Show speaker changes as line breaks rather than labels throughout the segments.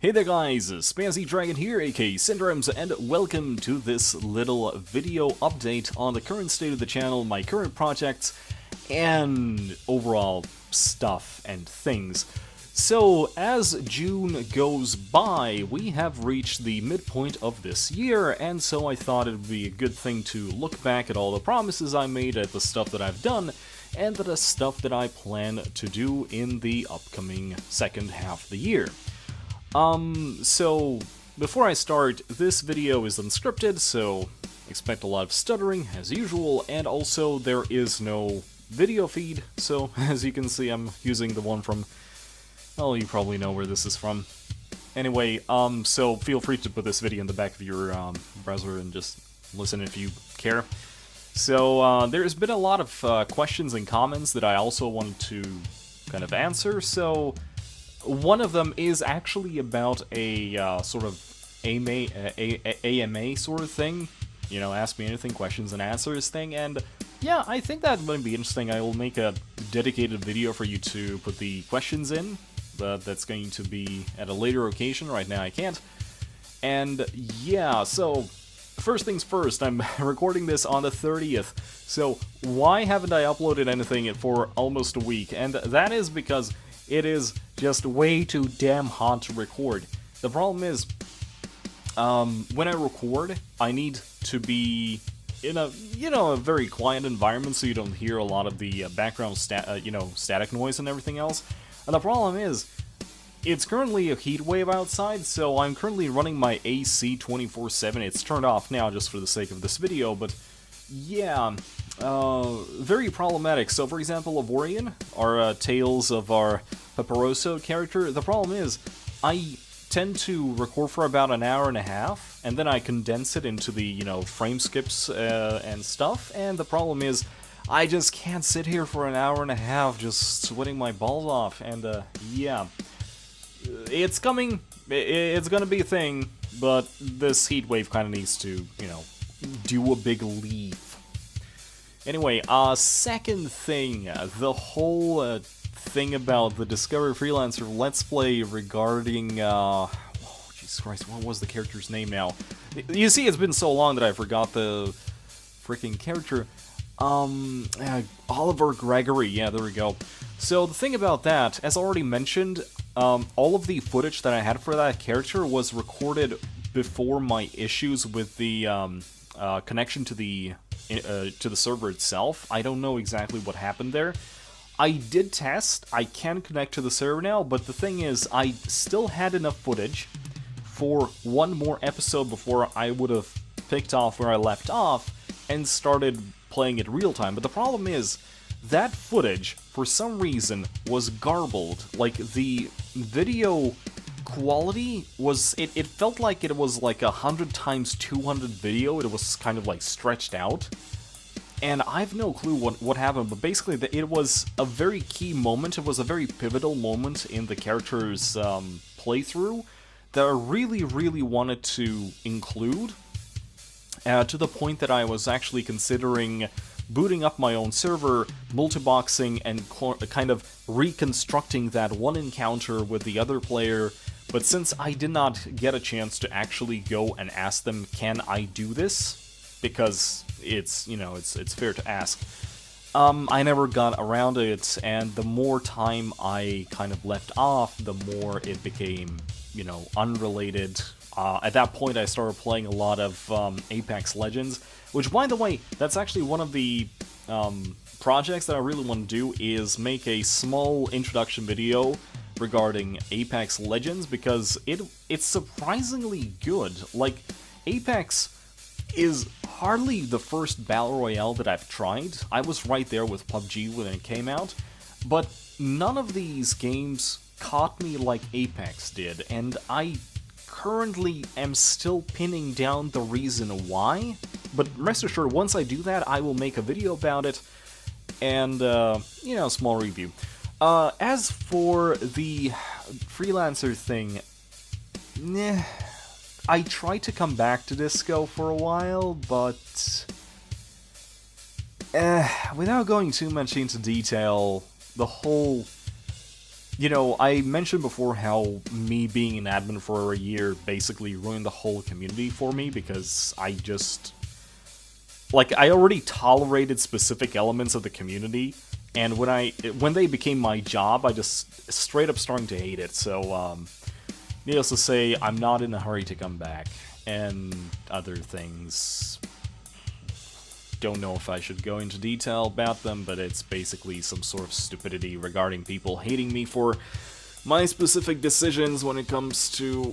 Hey there guys, Spazzy Dragon here, aka Syndromes, and welcome to this little video update on the current state of the channel, my current projects, and overall stuff and things. So, as June goes by, we have reached the midpoint of this year, and so I thought it would be a good thing to look back at all the promises I made, at the stuff that I've done, and the stuff that I plan to do in the upcoming second half of the year. So, before I start, this video is unscripted, so expect a lot of stuttering, as usual, and also there is no video feed, so as you can see I'm using the one from, well, you probably know where this is from. Anyway, so feel free to put this video in the back of your browser and just listen if you care. So, there's been a lot of questions and comments that I also wanted to kind of answer, so one of them is actually about a sort of AMA sort of thing, you know, ask me anything, questions and answers thing, and yeah, I think that might be interesting. I will make a dedicated video for you to put the questions in, but that's going to be at a later occasion. Right now I can't. And yeah, so first things first, I'm recording this on the 30th, so why haven't I uploaded anything for almost a week? And that is because it is just way too damn hot to record. The problem is, when I record, I need to be in a, a very quiet environment so you don't hear a lot of the background static noise and everything else. And the problem is, it's currently a heat wave outside, so I'm currently running my AC 24/7. It's turned off now just for the sake of this video, but yeah, very problematic. So, for example, Avorion, our Tales of our Paparoso character, the problem is, I tend to record for about an hour and a half, and then I condense it into the, frame skips and stuff, and the problem is, I just can't sit here for an hour and a half just sweating my balls off, and yeah. It's coming, it's gonna be a thing, but this heat wave kind of needs to, do a big leave. Anyway, second thing, the whole thing about the Discovery Freelancer Let's Play regarding, oh, Jesus Christ, what was the character's name now? You see, it's been so long that I forgot the freaking character. Oliver Gregory, yeah, there we go. So, the thing about that, as already mentioned, all of the footage that I had for that character was recorded before my issues with the, connection to the server itself. I don't know exactly what happened there. I did test, I can connect to the server now, but the thing is, I still had enough footage for one more episode before I would have picked off where I left off and started playing it real time. But the problem is, that footage, for some reason, was garbled. Like, the video quality was, it felt like it was like 100 times 200 video. It was kind of like stretched out. And I have no clue what happened, but basically it was a very key moment. It was a very pivotal moment in the character's playthrough that I really, really wanted to include, to the point that I was actually considering booting up my own server, multiboxing, and kind of reconstructing that one encounter with the other player. But since I did not get a chance to actually go and ask them, can I do this? Because it's, it's fair to ask. I never got around it, and the more time I kind of left off, the more it became, unrelated. At that point, I started playing a lot of Apex Legends, which, by the way, that's actually one of the projects that I really want to do, is make a small introduction video regarding Apex Legends, because it's surprisingly good. Like, Apex is hardly the first Battle Royale that I've tried. I was right there with PUBG when it came out, but none of these games caught me like Apex did, and I currently am still pinning down the reason why, but rest assured, once I do that, I will make a video about it, and, small review. As for the freelancer thing, I tried to come back to Disco for a while, but without going too much into detail, the whole I mentioned before how me being an admin for a year basically ruined the whole community for me because I already tolerated specific elements of the community, and when they became my job, I just straight up starting to hate it. So, needless to say, I'm not in a hurry to come back, and other things. Don't know if I should go into detail about them, but it's basically some sort of stupidity regarding people hating me for my specific decisions when it comes to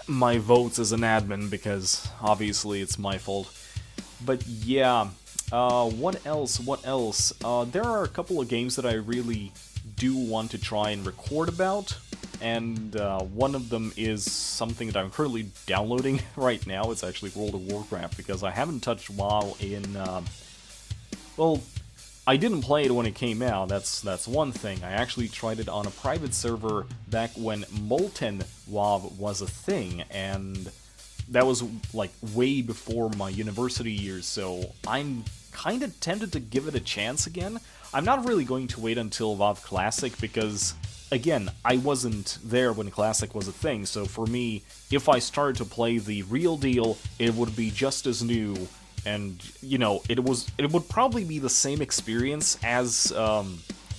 my votes as an admin, because obviously it's my fault. But yeah, what else? What else? There are a couple of games that I really do want to try and record about, and one of them is something that I'm currently downloading right now. It's actually World of Warcraft, because I haven't touched WoW in, well, I didn't play it when it came out, that's one thing. I actually tried it on a private server back when Molten WoW was a thing, and that was, like, way before my university years, so I'm kind of tempted to give it a chance again. I'm not really going to wait until WoW Classic, because, again, I wasn't there when Classic was a thing, so for me, if I started to play the real deal, it would be just as new, and, it would probably be the same experience as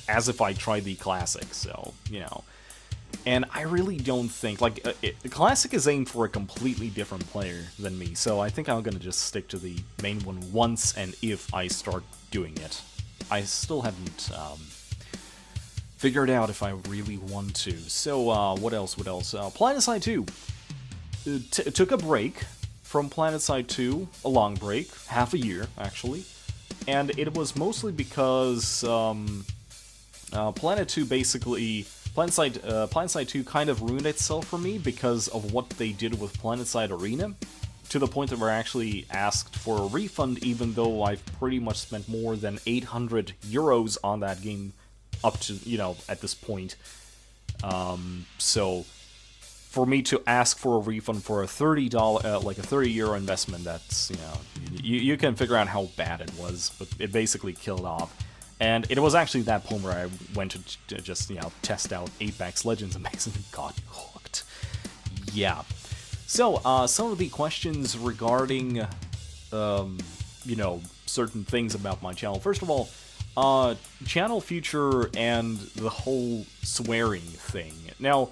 if I tried the Classic, so. And I really don't think, Classic is aimed for a completely different player than me, so I think I'm gonna just stick to the main one once and if I start doing it. I still haven't figured out if I really want to. So, what else? PlanetSide 2. Took a break from PlanetSide 2, a long break, half a year, actually. And it was mostly because Planet 2 basically... PlanetSide 2 kind of ruined itself for me because of what they did with PlanetSide Arena, to the point that we're actually asked for a refund, even though I've pretty much spent more than 800 euros on that game up to, at this point. So, for me to ask for a refund for a $30, like a €30 investment, that's, you can figure out how bad it was, but it basically killed off. And it was actually that point where I went to just, test out Apex Legends and basically got hooked. Yeah. So, some of the questions regarding, certain things about my channel. First of all, channel future and the whole swearing thing. Now,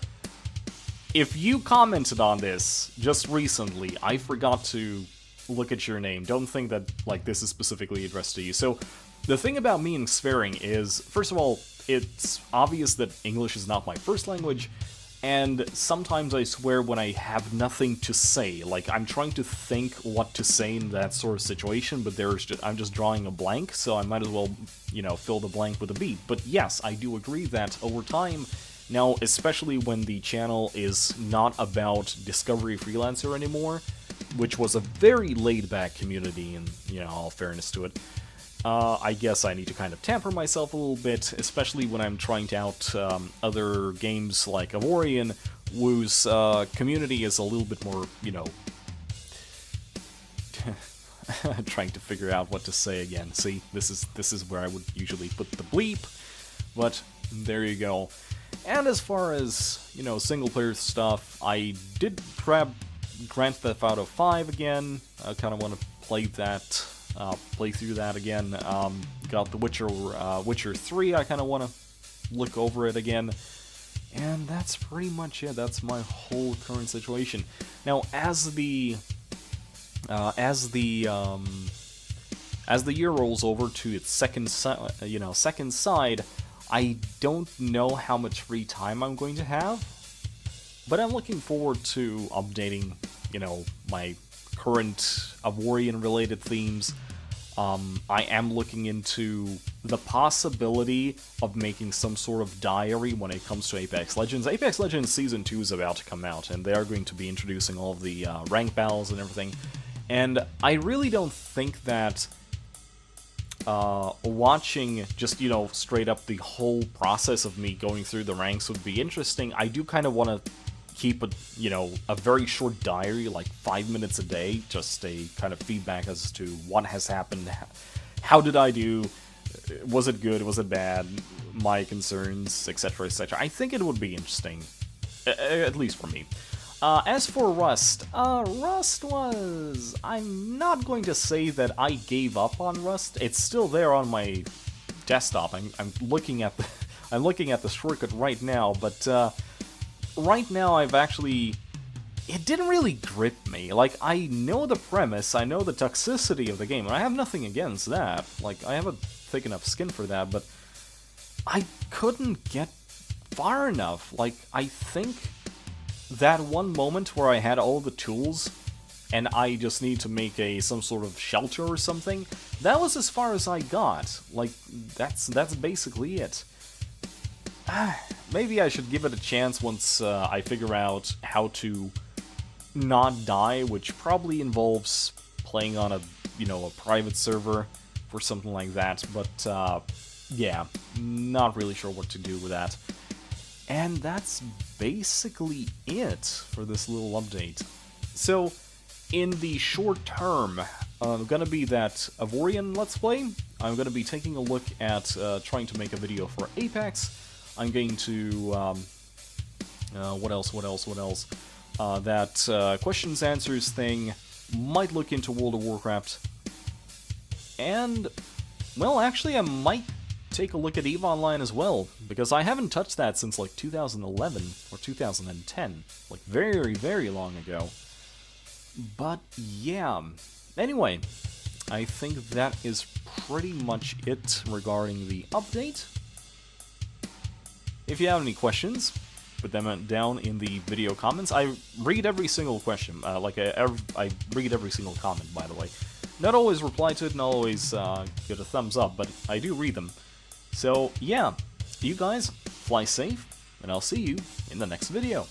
if you commented on this just recently, I forgot to look at your name. Don't think that, this is specifically addressed to you. So, the thing about me and swearing is, first of all, it's obvious that English is not my first language, and sometimes I swear when I have nothing to say. Like, I'm trying to think what to say in that sort of situation, but I'm just drawing a blank, so I might as well, fill the blank with a beat. But yes, I do agree that over time, now, especially when the channel is not about Discovery Freelancer anymore, which was a very laid-back community, in, all fairness to it, I guess I need to kind of tamper myself a little bit, especially when I'm trying out other games like Avorion, whose community is a little bit more, trying to figure out what to say again. See, this is where I would usually put the bleep, but there you go. And as far as, single-player stuff, I did grab Grand Theft Auto 5 again. I kind of want to play through that again. Got The Witcher 3, I kind of want to look over it again. And that's pretty much it. That's my whole current situation. Now, as the year rolls over to its second side, I don't know how much free time I'm going to have, but I'm looking forward to updating, my current Avorion-related themes. I am looking into the possibility of making some sort of diary when it comes to Apex Legends. Apex Legends Season 2 is about to come out, and they are going to be introducing all of the rank battles and everything. And I really don't think that watching just, straight up the whole process of me going through the ranks would be interesting. I do kind of want to keep a very short diary, like 5 minutes a day, just a kind of feedback as to what has happened, how did I do, Was it good? Was it bad? My concerns, etc., etc. I think it would be interesting, at least for me. As for Rust, Rust was... I'm not going to say that I gave up on Rust. It's still there on my desktop. I'm looking at the I'm looking at the shortcut right now, but right now I've actually... It didn't really grip me. Like, I know the premise, I know the toxicity of the game, and I have nothing against that. Like, I have a thick enough skin for that, but I couldn't get far enough. Like, I think that one moment where I had all the tools and I just need to make some sort of shelter or something, that was as far as I got. Like, that's basically it. Maybe I should give it a chance once I figure out how to not die, which probably involves playing on a private server or something like that, but yeah, not really sure what to do with that. And that's basically it for this little update. So, in the short term, gonna be that Avorian Let's Play. I'm gonna be taking a look at trying to make a video for Apex. I'm going to, what else? That questions answers thing, might look into World of Warcraft. And, well, actually I might take a look at EVE Online as well, because I haven't touched that since like 2011 or 2010, like very, very long ago. But yeah, anyway, I think that is pretty much it regarding the update. If you have any questions, put them down in the video comments. I read every single question, I read every single comment, by the way. Not always reply to it, not always get a thumbs up, but I do read them. So, yeah, you guys, fly safe, and I'll see you in the next video.